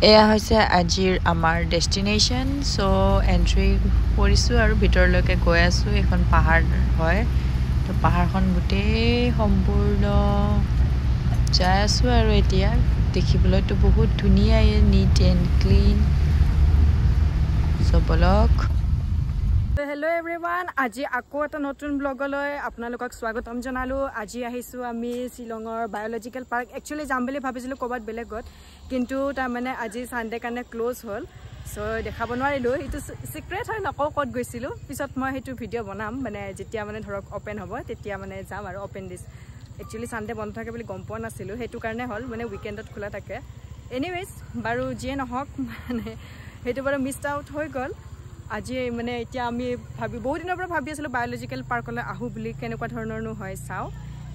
এয়া হৈছে আজিৰ আমাৰ ডেষ্টিনেশ্যন সো এন্ট্ৰি কৰিছো আৰু ভিতৰলৈকে গৈ আছো এখন পাহাৰ হয় তো পাহাৰখন গোটেই সম্পূৰ্ণ যাই আছো আৰু এতিয়া দেখিবলৈ তো বহুত ধুনীয়া neat and clean so blog Hello everyone, আজি আকৌ এটা নতুন ব্লগলৈ আপোনালোকক স্বাগতম জনালো। আজি আহিছো আমি শিলঙৰ বায়োলজিক্যাল পাৰ্ক। একচুয়ালি যাম বুলি ভাবিছিলো ক'বাত বেলেগত, কিন্তু তাৰ মানে আজি সানডে কাৰণে ক্লোজ হ'ল, সো দেখাব নোৱাৰিলো। এটো সিক্ৰেট হয়, নকওঁ ক'ত গৈছিলো। পিছত মই হেতু ভিডিও বনাম, মানে যেতিয়া মানে ধৰক ওপেন হ'ব তেতিয়া মানে যাম আৰু ওপেন দিস। একচুয়ালি সানডে বন্ধ থাকে বুলি গম পোৱা নাছিলো, হেতু কাৰণে হ'ল মানে উইকেণ্ডত খোলা থাকে। এনিৱেজ বাৰু যিয়ে নহওক মানে হেতু বাৰু মিস আউট হৈ গ'ল। আজি মানে এতিয়া আমি বহুত দিনৰ পৰা ভাবি আছিলো বায়োলজিক্যাল পাৰ্কলৈ আহো বুলি, কেনেকুৱা ধৰণৰনো হয় চাও।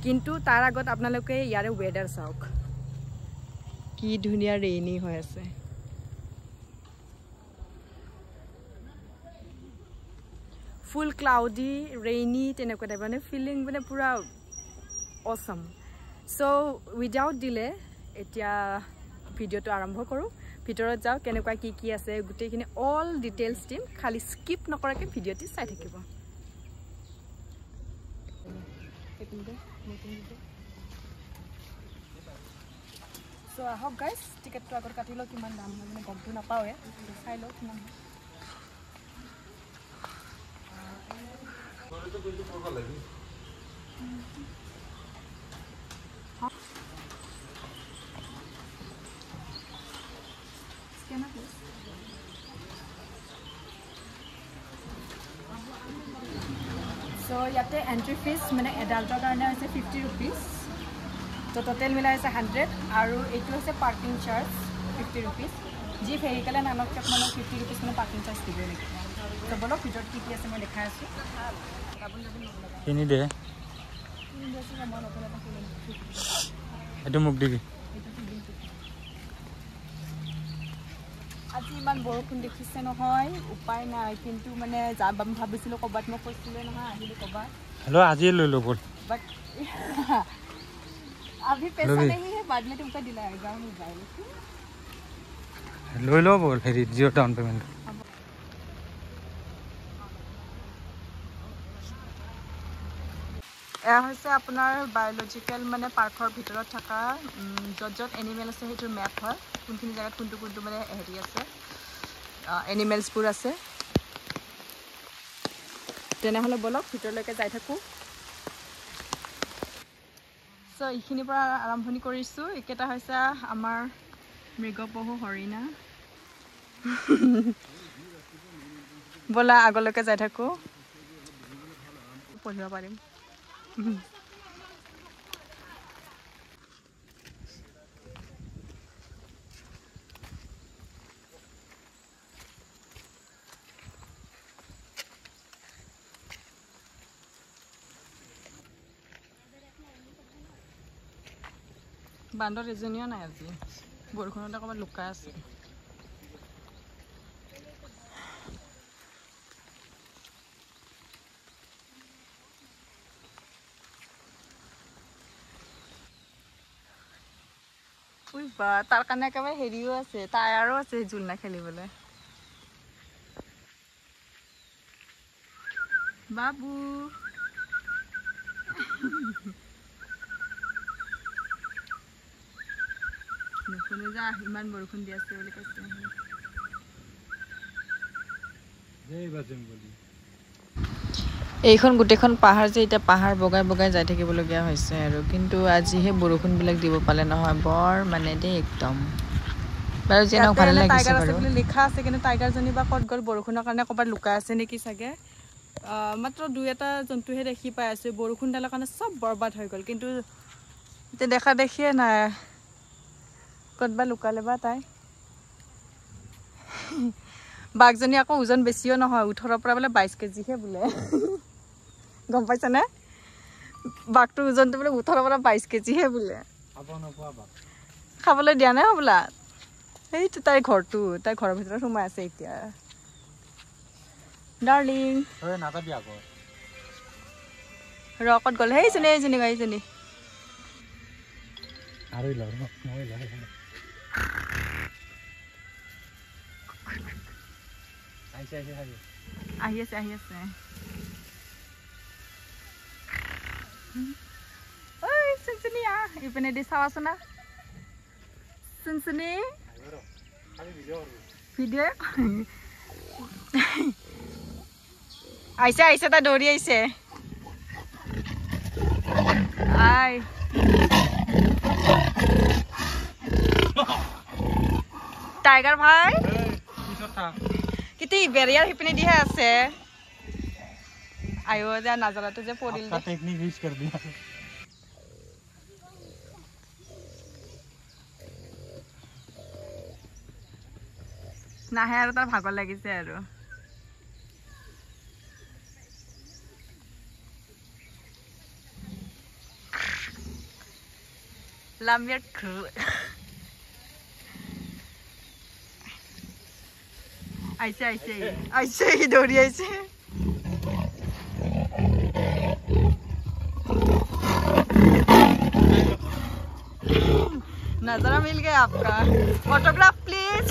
কিন্তু তাৰ আগত আপোনালোকে ইয়াৰে ওয়েদাৰ চাওক, কি ধুনীয়া ৰেইনি হৈ আছে। ফুল ক্লাউডি ৰেইনি তেনেকুৱা টাইপ, মানে ফিলিং মানে পুৰা অসম। সো উইদাউট ডিলে এতিয়া ভিডিওটো আৰম্ভ কৰো। ভিতৰত যাও, কেনেকুৱা কি আছে গোটেইখিনি অল ডিটেইলছ দিম, খালি স্কিপ নকৰাকে ভিডিওটি চাই থাকিব। সো আহক গাইজ, টিকেটটো আগত কাটি লও। কিমান দাম হয় মানে গমটো নাপাওৱে, চাই লও কিমান হয়। সো ইয়াতে এন্ট্ৰি ফিজ মানে এডাল্টৰ কাৰণে হৈছে 50 रुपीस, তো টোটেল মিলাই আছে 100, আৰু এইটো হৈছে পাৰ্কিং চাৰ্জ 50 रुपीस। যি ভেহিকলে নানক মানে 50 रुपीस মানে পাৰ্কিং চাৰ্জ দিব লাগিব। তো বলক ভিতৰত কি আছে মই দেখাই আছো। কিনি দে এইটো মোক দিবি। আজি ইমান বৰষুণ দেখিছে নহয়, উপায় নাই, কিন্তু মানে যাম ভাবিছিলো ক'বাত, মই কৈছিলে নহয় আহিলে ক'বাত। হেল্ল' আজি লৈ ল বল, बट अभी पैसा नहीं है, बाद में तुमको दिलाएगा मोबाइल। লৈ ল বল, হেৰি জিৰ' ডাউন পেমেণ্ট। এয়া হৈছে আপোনাৰ বায়োলজিক্যাল মানে পাৰ্কৰ ভিতৰত থকা য'ত য'ত এনিমেল আছে সেইটো মেপ হয়, কোনখিনি জেগাত কোনটো কোনটো মানে হেৰি আছে এনিমেলছবোৰ আছে। তেনেহ'লে বলক ভিতৰলৈকে যাই থাকোঁ। সো এইখিনিৰ পৰা আৰম্ভণি কৰিছোঁ। এইকেইটা হৈছে আমাৰ মৃগপহু হৰিণা। বলা আগলৈকে যাই থাকোঁ, পঢ়িব পাৰিম। বান্দৰ এজনীও নাই আজি, বৰষুণতে অকণমান লুকাই আছে। বা তাৰ কাৰণে একেবাৰে হেৰিও আছে, টায়াৰো আছে জোলনা খেলিবলৈ। বাবু নুশুনে যা, ইমান বৰষুণ দি আছে বুলি কৈছে। এইখন গোটেইখন পাহাৰ যে, এতিয়া পাহাৰ বগাই বগাই যাই থাকিবলগীয়া হৈছে আৰু, কিন্তু আজিহে বৰষুণবিলাক দিব পালে নহয়, বৰ মানে দেই একদম। বাৰু যি নহওক ভালে লাগিছে টাইগাৰ আছে বাৰু। বুলি লিখা আছে, কিন্তু টাইগাৰজনী বা ক'ত গ'ল, বৰষুণৰ কাৰণে ক'ৰবাত লুকাই আছে নেকি চাগে। মাত্ৰ 2-এটা জন্তুহে দেখি পাই আছো, বৰষুণডালৰ কাৰণে চব বৰবাদ হৈ গ'ল। কিন্তু এতিয়া দেখা দেখিয়ে নাই, ক'তবা লুকালে বা তাই। বাঘজনী আকৌ ওজন বেছিও নহয়, 18 পৰা বোলে 22 কেজিহে বোলে। গম পাইছানে? বাঘটোৰ ওজনটো বোলে 18 পৰা 22 কেজিহে বোলে। খাবলৈ দিয়া নাই হ'বলা, সেইটো তাইৰ ঘৰটো, তাইৰ ঘৰৰ ভিতৰত সোমাই আছে এতিয়া। ডাৰ্লিং ৰকত গ'ল, সেইজনী এইজনী আহি আছে ঐ চুনচুনি ইপিনে দি চাৱাচোন না চুনচুনি ভিডিঅ' আহিছে তাই দৌৰি আহিছে আই টাইগাৰ ভাই কিন্তু বেৰিয়াৰ সিপিনে দিহে আছে আইও যে নাজাৰাটো যে পৰিল টেকনিক ইউজ কৰ দিয়া নাহে আৰু তাৰ ভাগৰ লাগিছে আৰু লামিয়াৰ আহিছে দৌৰি আহিছে नजारा मिल गया आपका autograph please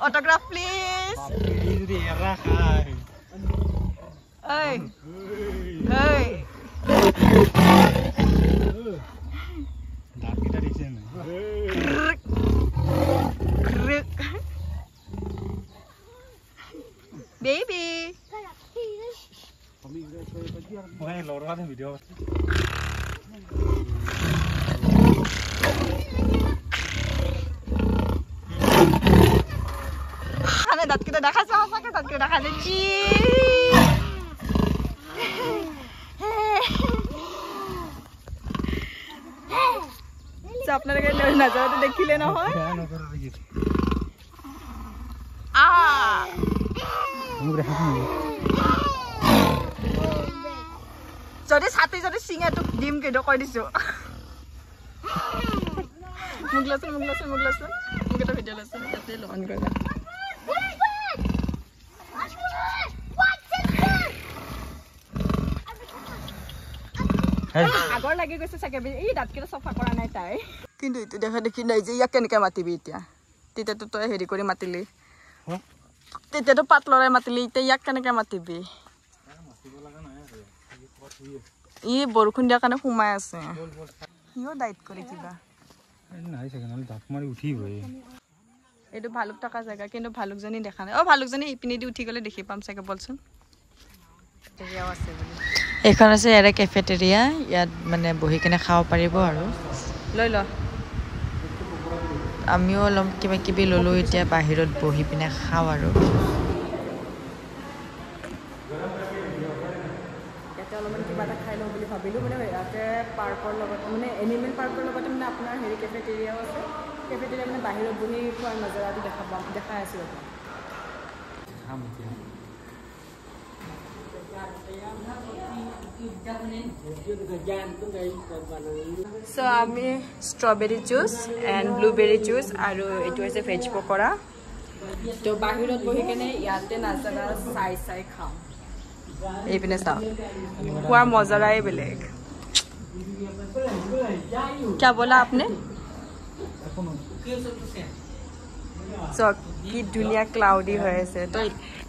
autograph please baby दाँत केटा देखाइछ सके दाँत केटा देखाइछ ची আপনাদেরকে নজরতে দেখিলে নহয় যদি ছাতি যদি চিঙে তোক দিম কিন্তু কৈ দিছো মোক লৈছোন মোক এটা ভিডিঅ' লৈছোন ইয়াতে অন কৰিবা আগৰ লাগি গৈছে চাগে এই দাঁতকেইটা চফা কৰা নাই তাই কিন্তু এইটো দেখা দেখি নাই যে ইয়াক কেনেকৈ মাতিবি এতিয়া তেতিয়াতো তই হেৰি কৰি মাতিলি তেতিয়াতো পাত লৰাই মাতিলি এতিয়া ইয়াক কেনেকৈ মাতিবি ই বৰষুণ দিয়াৰ কাৰণে সোমাই আছে সিও দায়িত কৰি কিবা এইটো ভালুক থকা জেগা কিন্তু ভালুকজনী দেখা নাই ভালুকজনী ইপিনে দি উঠি গ'লে দেখি পাম চাগে বলচোন এৰিয়াও আছে বুলি এইখন আছে ইয়াৰে কেফেটেৰিয়া ইয়াত মানে বহি কিনে খাব পাৰিব আৰু লৈ ল আমিও অলপ কিবা কিবি ল'লোঁ এতিয়া বাহিৰত বহি পিনে খাওঁ আৰু ইয়াতে অলপমান কিবা এটা খাই লওঁ বুলি ভাবিলোঁ মানে ইয়াতে পাৰ্কৰ লগত মানে এনিমেল পাৰ্কৰ লগতে মানে আপোনাৰ হেৰি কেফেটেৰিয়াও আছে কেফেটেৰিয়া মানে বাহিৰত বহি খোৱাৰ নজৰাটো দেখাই আছোঁ So আমি strawberry juice and blueberry juice আৰু এটো আছে ভেজ পকৰা তো বাহিৰত বহি কেনে ইয়াতে নাজাৰা চাই খাম এইপিনে চাও খোৱাৰ মজাই বেলেগ क्या बोला आपने so কি ধুনীয়া ক্লাউডি হৈ আছে তো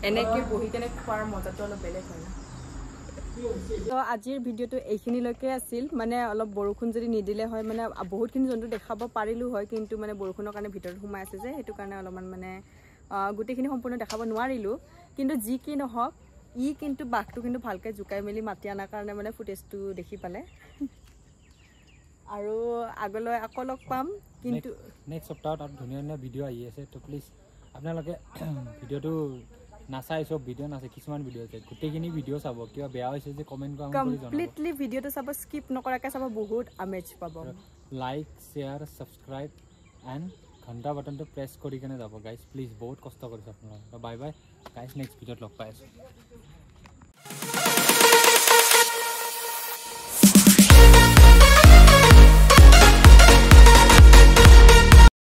এনেকে বহি কেনে খোৱাৰ মজাটো অলপ বেলেগ হয় তো আজিৰ ভিডিঅ'টো এইখিনিলৈকে আছিল মানে অলপ বৰষুণ যদি নিদিলে হয় মানে বহুতখিনি জন্তু দেখাব পাৰিলোঁ হয় কিন্তু মানে বৰষুণৰ কাৰণে ভিতৰত সোমাই আছে যে সেইটো কাৰণে অলপমান মানে গোটেইখিনি সম্পূৰ্ণ দেখাব নোৱাৰিলোঁ কিন্তু যি কি নহওক ই কিন্তু বাঘটো কিন্তু ভালকৈ জুকাই মেলি মাতি আনাৰ কাৰণে মানে ফুটেজটো দেখি পালে আৰু আগলৈ আকৌ লগ পাম কিন্তু নেক্সট সপ্তাহত আৰু ধুনীয়া ধুনীয়া ভিডিঅ' আহি আছে তো প্লিজ আপোনালোকে ভিডিঅ'টো নাচাই সব ভিডিঅ' নাচাই কিছুমান ভিডিঅ' আছে গোটেইখিনি ভিডিঅ' চাব কিবা বেয়া হৈছে যে কমেণ্ট কৰি জনাব কমপ্লিটলি ভিডিঅ'টো চাব স্কিপ নকৰাকৈ চাব বহুত আমেজ পাব লাইক শ্বেয়াৰ ছাবস্ক্ৰাইব এণ্ড ঘণ্টা বাটনটো প্ৰেছ কৰি কেনে যাব গাইজ প্লিজ বহুত কষ্ট কৰিছে আপোনালোকে বাই বাই গাইজ নেক্সট ভিডিঅ'ত লগ পাই আছোঁ